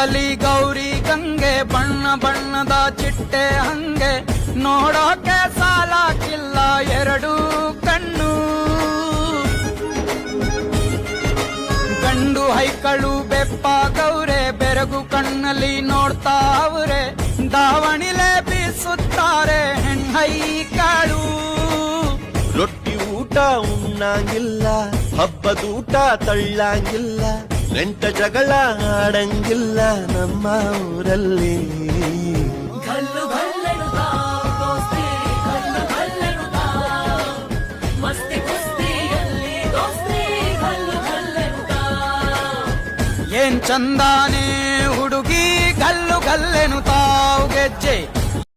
ಅಂಬಲಿ ಗೌರಿ ಗಂಗೆ ಬಣ್ಣ ಬಣ್ಣದ ಚಿಟ್ಟೆ ಹಂಗೆ ನೋಡೋಕೆ ಸಾಲಾಕಿಲ್ಲ ಎರಡು ಕಣ್ಣು. ಗಂಡು ಹೈಕಳು ಬೆಪ್ಪಾಗವ್ರೆ ಬೆರಗು ಕಣ್ಣಲ್ಲಿ ನೋಡ್ತಾವ್ರೆ, ದಾವಣಿಲೆ ಬೀಸುತ್ತಾರೆ ಹೆಣ್ಣೈಕಳು. ರೊಟ್ಟಿ ಊಟ ಉಣ್ಣಂಗಿಲ್ಲ, ಹಬ್ಬದೂಟ ತಳ್ಳಂಗಿಲ್ಲ, ನೆಂಟ ಜಗಳ ಆಡಂಗಿಲ್ಲ ನಮ್ಮ ಊರಲ್ಲಿ. ಗಲ್ಲು ಗಲ್ಲೆನುತಾ ದೋಸ್ತಿ, ಗಲ್ಲು ಗಲ್ಲೆನುತಾ ಮಸ್ತಿ ಕುಸ್ತಿಯಲ್ಲಿ ದೋಸ್ತಿ, ಗಲ್ಲು ಗಲ್ಲೆನುತಾ. ಏನ್ ಚಂದಾನೆ ಹುಡುಗಿ ಗಲ್ಲು ಗಲ್ಲೆನುತಾವ್ ಗೆಜ್ಜೆ